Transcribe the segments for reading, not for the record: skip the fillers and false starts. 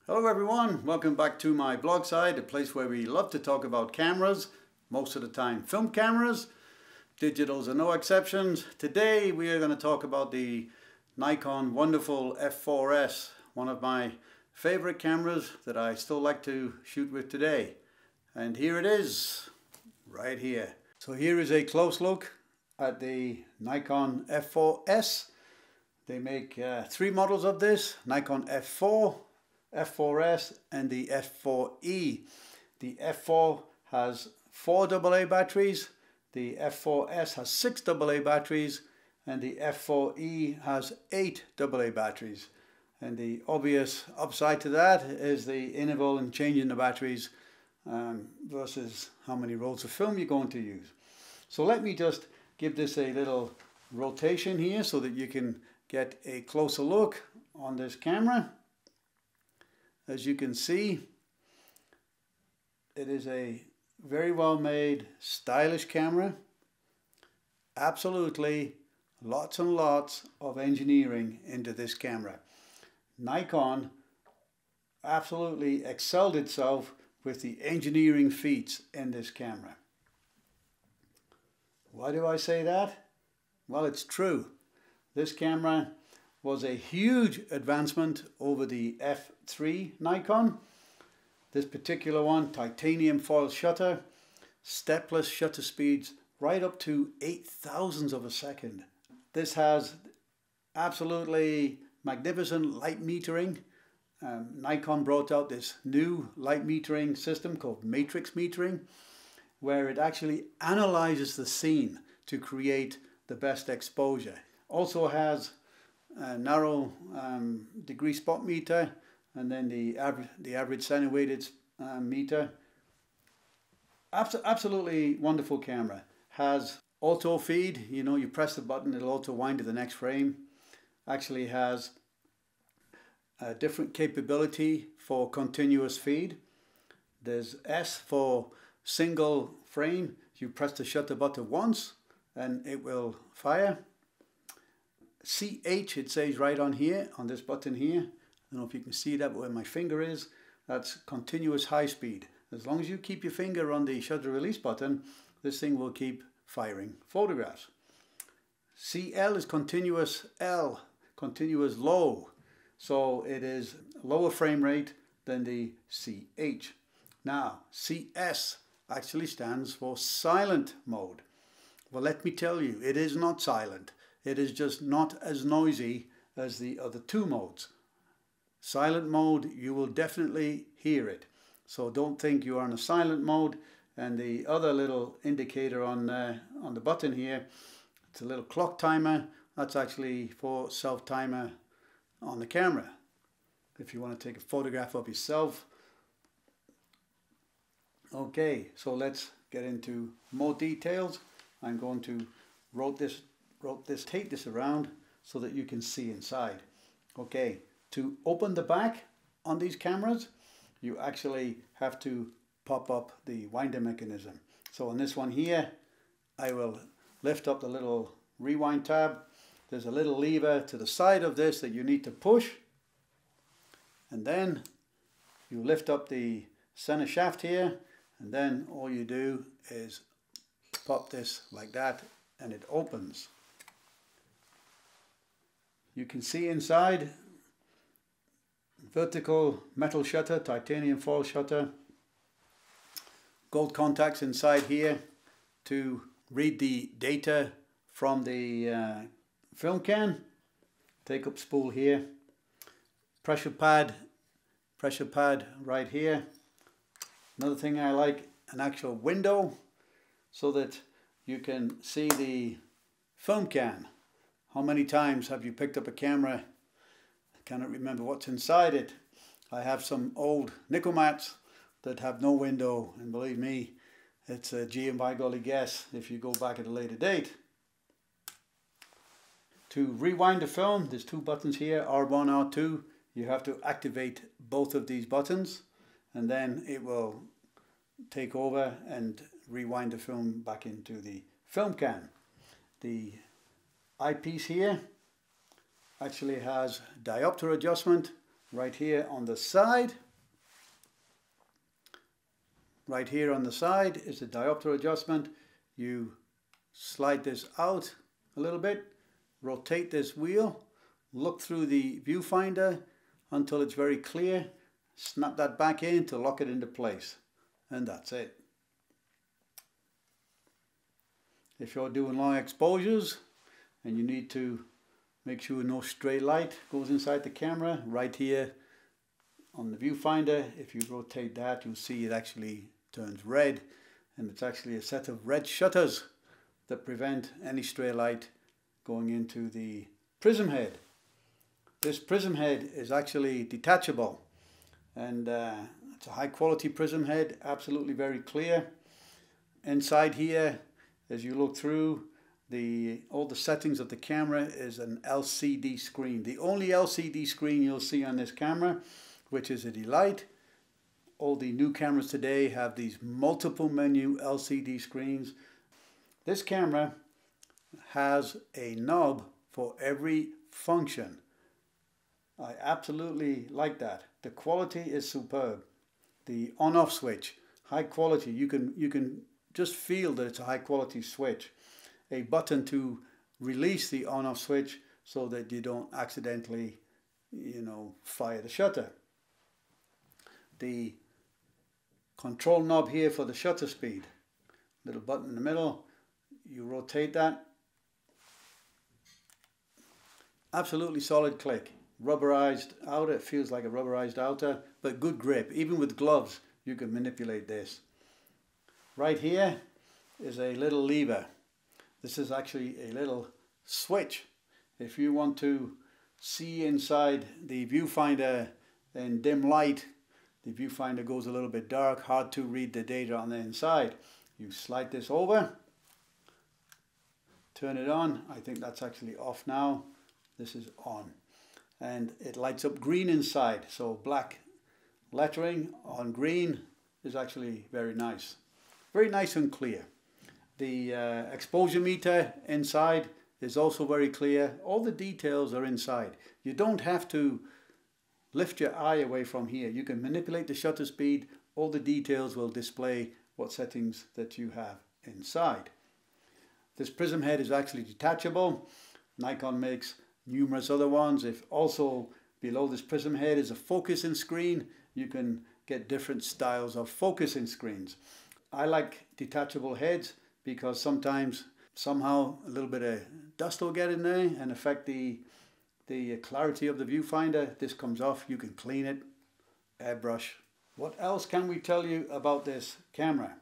Hello everyone, welcome back to my blog site, a place where we love to talk about cameras, most of the time film cameras. Digitals are no exceptions. Today we are going to talk about the Nikon wonderful F4s, one of my favorite cameras that I still like to shoot with today. And here it is, right here. So here is a close look at the Nikon F4s. They make three models of this: Nikon F4, F4s and the F4e. The F4 has 4 AA batteries, the F4s has 6 AA batteries, and the F4e has 8 AA batteries. And the obvious upside to that is the interval in changing the batteries versus how many rolls of film you're going to use. So let me just give this a little rotation here so that you can get a closer look on this camera. As you can see, it is a very well made, stylish camera. Absolutely lots and lots of engineering into this camera. Nikon absolutely excelled itself with the engineering feats in this camera. Why do I say that? Well, it's true. This camera was a huge advancement over the F3 Nikon. This particular one, titanium foil shutter, stepless shutter speeds right up to 8,000ths of a second. This has absolutely magnificent light metering. Nikon brought out this new light metering system called matrix metering, where it actually analyzes the scene to create the best exposure. Also has a narrow degree spot meter, and then the average center weighted meter. Absolutely wonderful camera. Has auto feed, you press the button, it'll auto wind to the next frame. Actually has a different capability for continuous feed. There's S for single frame. You press the shutter button once and it will fire. CH, it says right on here, on this button here. I don't know if you can see that where my finger is. That's continuous high speed. As long as you keep your finger on the shutter release button, this thing will keep firing photographs. CL is continuous L, continuous low. So it is lower frame rate than the CH. Now, CS actually stands for silent mode. Well, let me tell you, it is not silent. It is just not as noisy as the other two modes. Silent mode, you will definitely hear it. So don't think you are in a silent mode. And the other little indicator on the button here, it's a little clock timer. That's actually for self-timer on the camera. If you want to take a photograph of yourself. Okay, so let's get into more details. I'm going to tape this around so that you can see inside. Okay, to open the back on these cameras, you actually have to pop up the winder mechanism. So on this one here, I will lift up the little rewind tab. There's a little lever to the side of this that you need to push, and then you lift up the center shaft here, and then all you do is pop this like that and it opens. You can see inside, vertical metal shutter, titanium foil shutter, gold contacts inside here to read the data from the film can, take up spool here, pressure pad right here. Another thing I like, an actual window so that you can see the film can. How many times have you picked up a camera? I cannot remember what's inside it. I have some old Nicomats that have no window, and believe me, it's a G and by golly guess if you go back at a later date. To rewind the film, there's two buttons here, R1, R2. You have to activate both of these buttons, and then it will take over and rewind the film back into the film can. The eyepiece here actually has diopter adjustment right here on the side. Right here on the side is the diopter adjustment. You slide this out a little bit, rotate this wheel, look through the viewfinder until it's very clear, snap that back in to lock it into place, and that's it. If you're doing long exposures and you need to make sure no stray light goes inside the camera, right here on the viewfinder, if you rotate that, you'll see it actually turns red, and it's actually a set of red shutters that prevent any stray light going into the prism head. This prism head is actually detachable, and it's a high quality prism head, absolutely very clear. Inside here, as you look through, all the settings of the camera is an LCD screen. The only LCD screen you'll see on this camera, which is a delight. All the new cameras today have these multiple menu LCD screens. This camera has a knob for every function. I absolutely like that. The quality is superb. The on-off switch, high quality. You can just feel that it's a high quality switch. A button to release the on-off switch so that you don't accidentally, fire the shutter. The control knob here for the shutter speed. Little button in the middle. You rotate that. Absolutely solid click. Rubberized outer. It feels like a rubberized outer, but good grip. Even with gloves, you can manipulate this. Right here is a little lever. This is actually a little switch. If you want to see inside the viewfinder in dim light, the viewfinder goes a little bit dark, hard to read the data on the inside. You slide this over, turn it on. I think that's actually off now. This is on. And it lights up green inside. So black lettering on green is actually very nice. Very nice and clear. The exposure meter inside is also very clear. All the details are inside. You don't have to lift your eye away from here. You can manipulate the shutter speed. All the details will display what settings that you have inside. This prism head is actually detachable. Nikon makes numerous other ones. If also below this prism head is a focusing screen, you can get different styles of focusing screens. I like detachable heads because sometimes somehow a little bit of dust will get in there and affect the clarity of the viewfinder. This comes off, you can clean it, airbrush. What else can we tell you about this camera?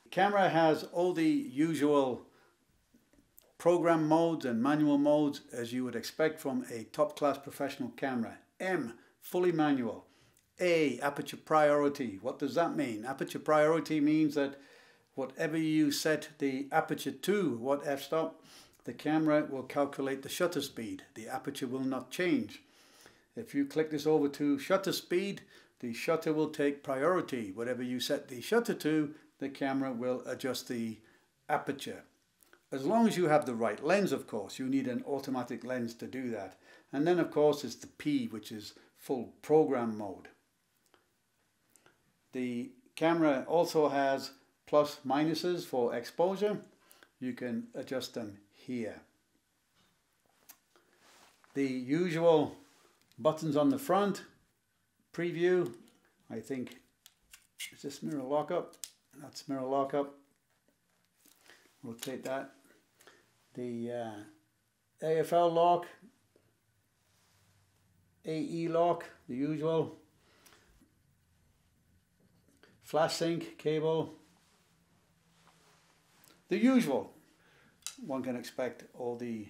The camera has all the usual program modes and manual modes as you would expect from a top-class professional camera. M, fully manual. A, aperture priority. What does that mean? Aperture priority means that whatever you set the aperture to, what f-stop, the camera will calculate the shutter speed. The aperture will not change. If you click this over to shutter speed, the shutter will take priority. Whatever you set the shutter to, the camera will adjust the aperture. As long as you have the right lens, of course. You need an automatic lens to do that. And then, of course, it's the P, which is full program mode. The camera also has plus minuses for exposure. You can adjust them here. The usual buttons on the front, preview, I think, is this mirror lockup? That's mirror lockup. Rotate that. The AFL lock, AE lock, the usual. Flash sync cable, the usual. One can expect all the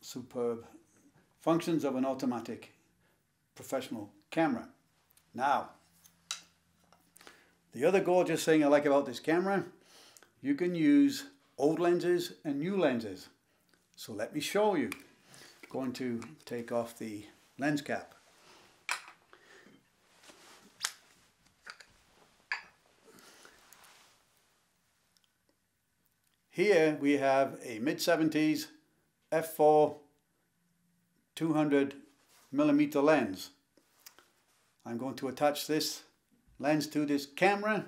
superb functions of an automatic professional camera. Now, the other gorgeous thing I like about this camera, you can use old lenses and new lenses. So let me show you. I'm going to take off the lens cap. Here we have a mid-70s f4 200mm lens. I'm going to attach this lens to this camera.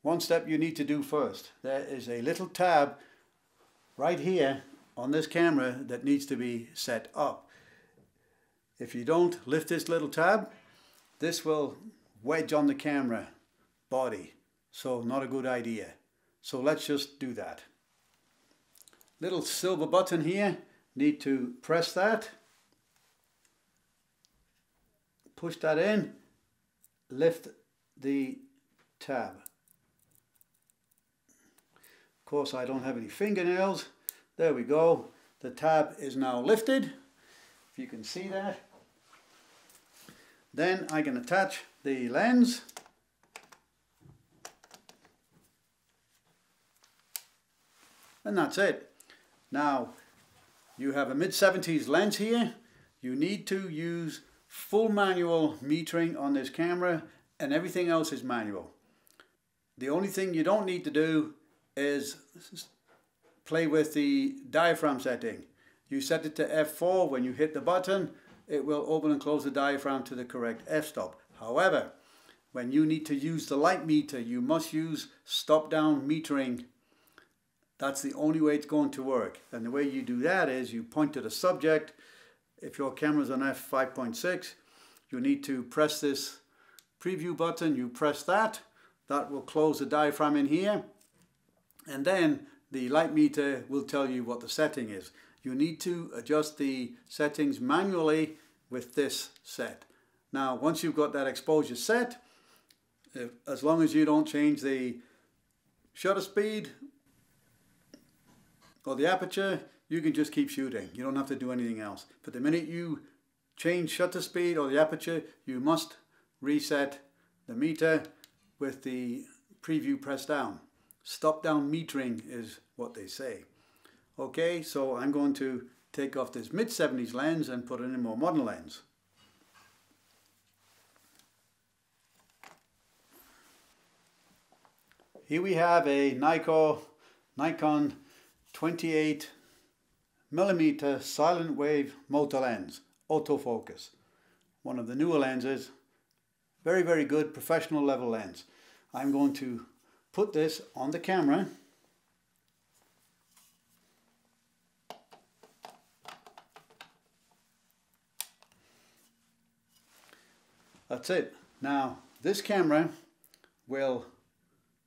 One step you need to do first. There is a little tab right here on this camera that needs to be set up. If you don't lift this little tab, this will wedge on the camera body. So not a good idea. So let's just do that. Little silver button here, need to press that. Push that in, lift the tab. Of course I don't have any fingernails. There we go. The tab is now lifted, if you can see that. Then I can attach the lens. And that's it. Now, you have a mid-70s lens here. You need to use full manual metering on this camera, and everything else is manual. The only thing you don't need to do is play with the diaphragm setting. You set it to F4. When you hit the button, it will open and close the diaphragm to the correct f-stop. However, when you need to use the light meter, you must use stop-down metering. That's the only way it's going to work. And the way you do that is you point to the subject. If your camera's on f5.6, you need to press this preview button. You press that. That will close the diaphragm in here. And then the light meter will tell you what the setting is. You need to adjust the settings manually with this set. Now, once you've got that exposure set, as long as you don't change the shutter speed or the aperture, you can just keep shooting. You don't have to do anything else. But the minute you change shutter speed or the aperture, you must reset the meter with the preview pressed down. Stop down metering is what they say. Okay, so I'm going to take off this mid-70s lens and put in a more modern lens. Here we have a Nikon 28mm silent wave motor lens, autofocus. One of the newer lenses, very, very good professional level lens. I'm going to put this on the camera. That's it. Now, this camera will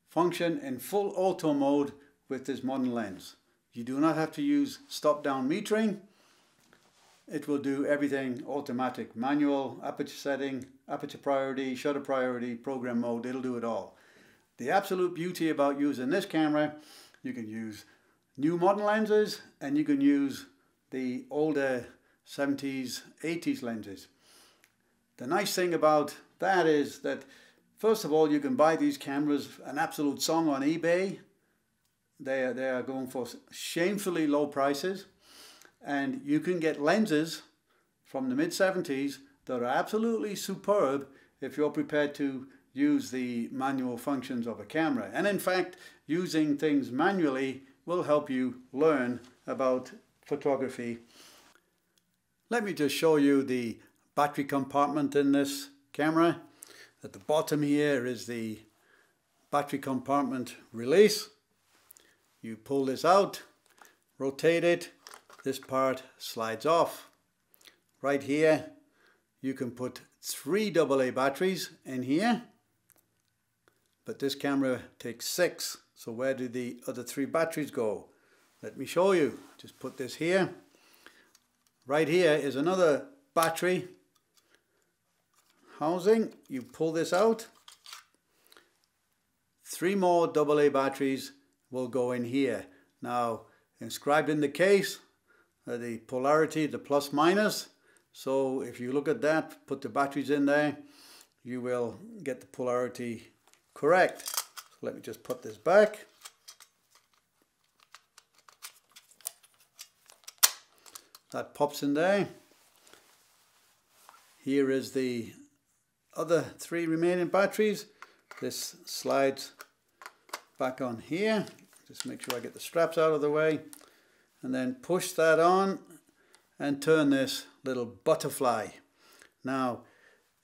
function in full auto mode with this modern lens. You do not have to use stop-down metering. It will do everything automatic, manual, aperture setting, aperture priority, shutter priority, program mode, it'll do it all. The absolute beauty about using this camera, you can use new modern lenses and you can use the older 70s, 80s lenses. The nice thing about that is that, first of all, you can buy these cameras an absolute song on eBay. They are going for shamefully low prices. And you can get lenses from the mid-70s that are absolutely superb if you're prepared to use the manual functions of a camera. And in fact, using things manually will help you learn about photography. Let me just show you the battery compartment in this camera. At the bottom here is the battery compartment release. You pull this out, rotate it, this part slides off. Right here you can put 3 AA batteries in here, but this camera takes 6, so where do the other 3 batteries go? Let me show you. Just put this here. Right here is another battery housing. You pull this out, 3 more AA batteries will go in here. Now, inscribed in the case are the polarity, the plus minus. So if you look at that, put the batteries in there, you will get the polarity correct. So let me just put this back. That pops in there. Here is the other 3 remaining batteries. This slides back on here. Just make sure I get the straps out of the way. And then push that on and turn this little butterfly. Now,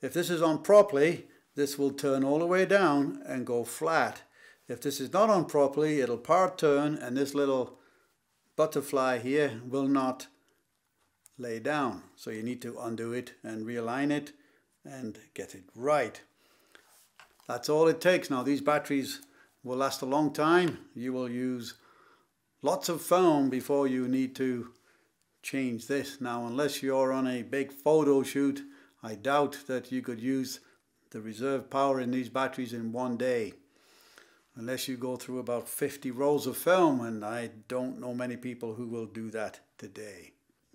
If this is on properly, this will turn all the way down and go flat. If this is not on properly, it'll part turn and this little butterfly here will not lay down. So you need to undo it and realign it and get it right. That's all it takes. Now these batteries will last a long time. You will use lots of film before you need to change this. Now unless you're on a big photo shoot, I doubt that you could use the reserve power in these batteries in one day. Unless you go through about 50 rolls of film, and I don't know many people who will do that today.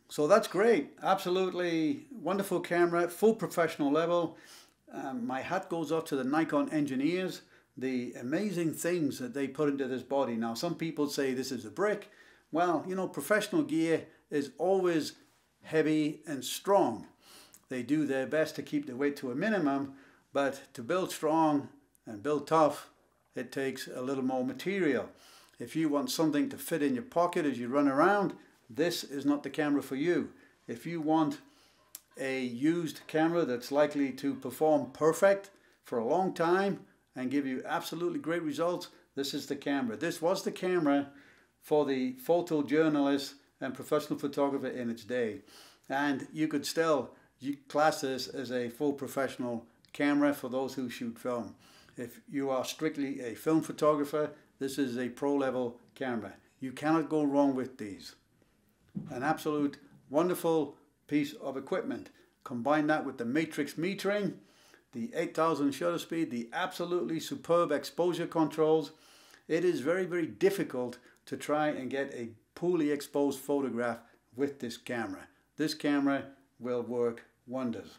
So that's great. Absolutely wonderful camera, full professional level. My hat goes off to the Nikon engineers. The amazing things that they put into this body. Now some people say this is a brick. Well, you know, professional gear is always heavy and strong. They do their best to keep the weight to a minimum, but to build strong and build tough, it takes a little more material. If you want something to fit in your pocket as you run around, this is not the camera for you. If you want a used camera that's likely to perform perfect for a long time and give you absolutely great results, this is the camera. This was the camera for the photojournalist and professional photographer in its day. And you could still class this as a full professional camera for those who shoot film. If you are strictly a film photographer, this is a pro level camera. You cannot go wrong with these. An absolute wonderful piece of equipment. Combine that with the matrix metering, the 8000 shutter speed, the absolutely superb exposure controls. It is very, very difficult to try and get a poorly exposed photograph with this camera. This camera will work wonders.